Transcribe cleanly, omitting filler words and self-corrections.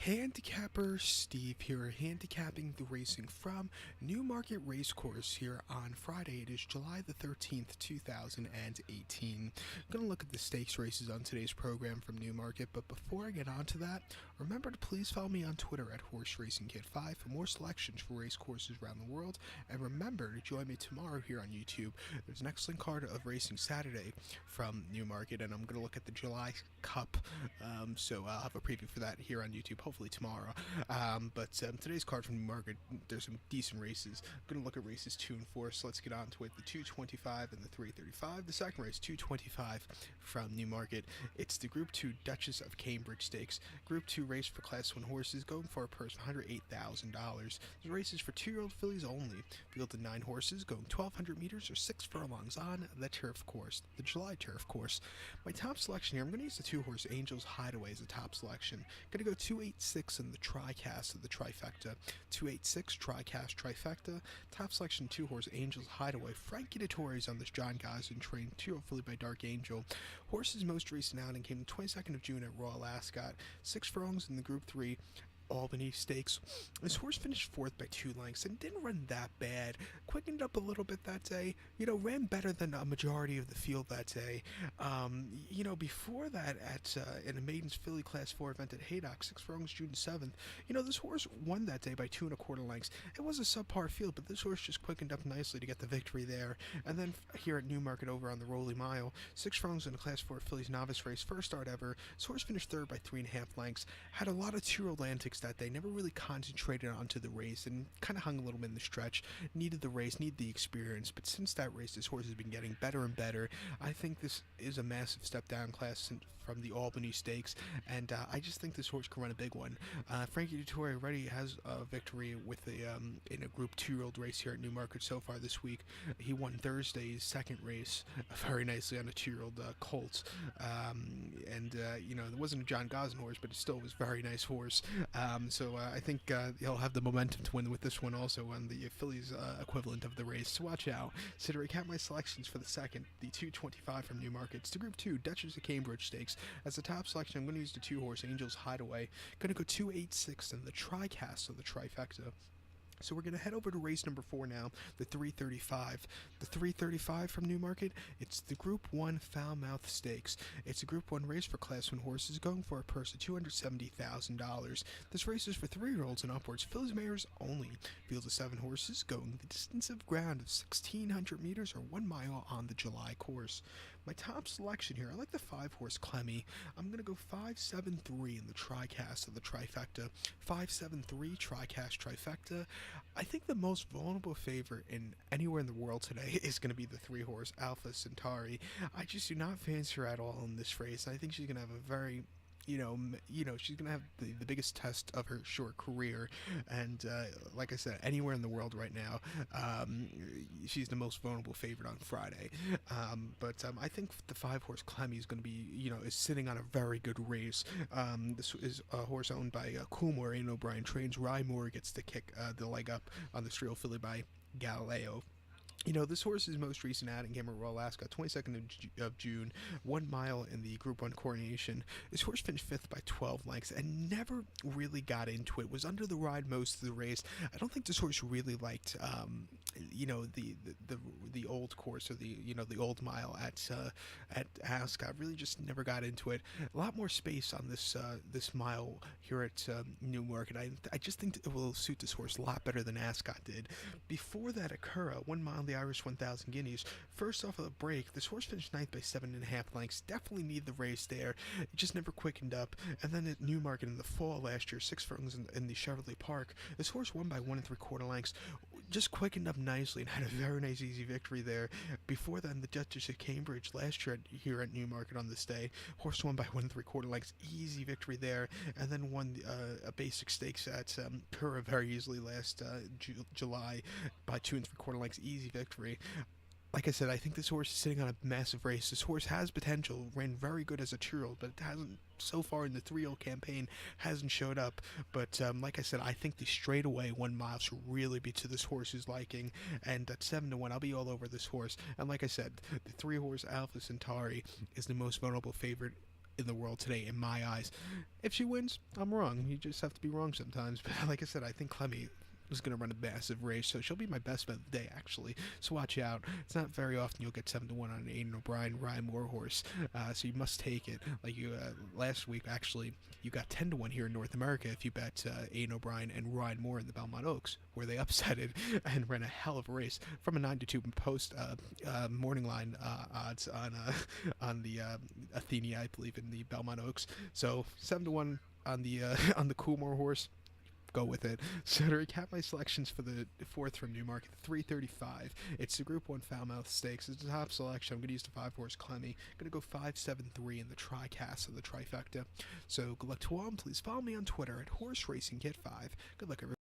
Handicapper Steve here, handicapping the racing from Newmarket Racecourse here on Friday. It is July the 13th, 2018. I'm going to look at the stakes races on today's program from Newmarket, but before I get on to that, remember to please follow me on Twitter at HorseRacingKid5 for more selections for race courses around the world, and remember to join me tomorrow here on YouTube. There's an excellent card of racing Saturday from Newmarket, and I'm going to look at the July Cup, so I'll have a preview for that here on YouTube, hopefully tomorrow. But today's card from Newmarket, there's some decent races. I'm going to look at races 2 and 4, so let's get on to it. The 225 and the 335. The second race, 225 from Newmarket. It's the Group 2 Duchess of Cambridge Stakes. Group 2 race for Class 1 horses, going for a purse of $108,000. This race is for 2-year-old fillies only. Field of 9 horses, going 1,200 meters or 6 furlongs on the turf course, the July turf course. My top selection here, I'm going to use the 2-horse Angels Hideaway as a top selection. Going to go 286 in the TriCast of the trifecta. 286 TriCast trifecta. Top selection 2-horse Angels Hideaway. Frankie Dettori's on this John Gosden train. 2-year-old filly by Dark Angel. Horse's most recent outing came the 22nd of June at Royal Ascot. 6 furlongs in the Group 3 Albany Stakes. This horse finished 4th by 2 lengths and didn't run that bad. Quickened up a little bit that day. Ran better than a majority of the field that day. Before that, in a Maidens Filly Class 4 event at Haydock, 6 furlongs, June 7th. This horse won that day by 2 1/4 lengths. It was a subpar field, but this horse just quickened up nicely to get the victory there. And then here at Newmarket over on the Rolling Mile, 6 furlongs in the Class 4 Fillies novice race, first start ever. This horse finished 3rd by 3 1/2 lengths. Had a lot of 2-year-old antics that day, never really concentrated onto the race and kind of hung a little bit in the stretch. Needed the race, needed the experience, but since that race this horse has been getting better and better. I think this is a massive step down class from the Albany Stakes, and I just think this horse can run a big one. Frankie Dettori already has a victory with in a Group 2-year-old race here at Newmarket so far this week. He won Thursday's second race very nicely on a 2-year-old Colt, it wasn't a John Gosden horse, but it still was a very nice horse. So I think he'll have the momentum to win with this one also on the Phillies equivalent of the race. So watch out. So to recap my selections for the second, the 225 from Newmarket. It's the Group 2 Duchess of Cambridge Stakes. As the top selection, I'm going to use the 2-horse Angels Hideaway. Going to go 286 in the TriCast of the trifecta. So we're going to head over to race number 4 now, the 335. The 335 from Newmarket, it's the Group 1 Falmouth Stakes. It's a Group 1 race for Class 1 horses, going for a purse of $270,000. This race is for 3-year-olds and upwards, fillies mares only. Field of 7 horses, going the distance of ground of 1,600 meters or 1 mile on the July course. My top selection here, I like the 5-horse Clemmy. I'm going to go 573 in the TriCast of the trifecta. 573 TriCast trifecta. I think the most vulnerable favorite in anywhere in the world today is going to be the 3-horse Alpha Centauri. I just do not fancy her at all in this race. I think she's going to have a very she's going to have the biggest test of her short career, and like I said, anywhere in the world right now, she's the most vulnerable favorite on Friday. But I think the 5-horse Clemmy is going to be, is sitting on a very good race. This is a horse owned by Coolmore. Aidan O'Brien trains. Rye Moore gets to kick the leg up on the Streel filly by Galileo. This horse's most recent outing came at Royal Ascot, 22nd of June, 1 mile in the Group 1 Coronation. This horse finished 5th by 12 lengths and never really got into it. Was under the ride most of the race. I don't think this horse really liked, the old course or the old mile at Ascot. Really just never got into it. A lot more space on this mile here at Newmarket. I just think it will suit this horse a lot better than Ascot did. Before that, Acura, 1 mile in the Irish 1,000 Guineas. First off of the break, this horse finished 9th by 7 1/2 lengths. Definitely need the race there. It just never quickened up. And then at Newmarket in the fall last year, 6 furlongs in the Chevrolet Park, this horse won by 1 3/4 lengths. Just quickened up nicely and had a very nice easy victory there. Before then, the Duchess of Cambridge last year here at Newmarket on this day, horse won by 1 3/4 lengths, easy victory there, and then won a basic stakes at Pura very easily last July by 2 3/4 lengths, easy victory. Like I said, I think this horse is sitting on a massive race. This horse has potential, ran very good as a 2-year-old, but it hasn't, so far in the 3-year-old campaign, hasn't showed up. But like I said, I think the straightaway 1 mile should really be to this horse's liking, and at 7-1, I'll be all over this horse. And like I said, the 3-horse Alpha Centauri is the most vulnerable favorite in the world today, in my eyes. If she wins, I'm wrong. You just have to be wrong sometimes. But like I said, I think Clemmy was going to run a massive race, so she'll be my best bet of the day, actually. So watch out. It's not very often you'll get 7-1 on an Aidan O'Brien, Ryan Moore horse, so you must take it. Like you last week, actually, you got 10-1 here in North America if you bet Aidan O'Brien and Ryan Moore in the Belmont Oaks, where they upsetted and ran a hell of a race from a 9-2 post morning line odds on the Athenia, I believe, in the Belmont Oaks. So 7-1 on the on the Coolmore horse. Go with it. So to recap my selections for the fourth from Newmarket, 335. It's the Group 1 Falmouth Stakes. It's the top selection. I'm going to use the 5-horse Clemmy. I'm going to go 5-7-3 in the tricast of the trifecta. So good luck to all, and please follow me on Twitter at Horse Racing Kit 5. Good luck, everyone.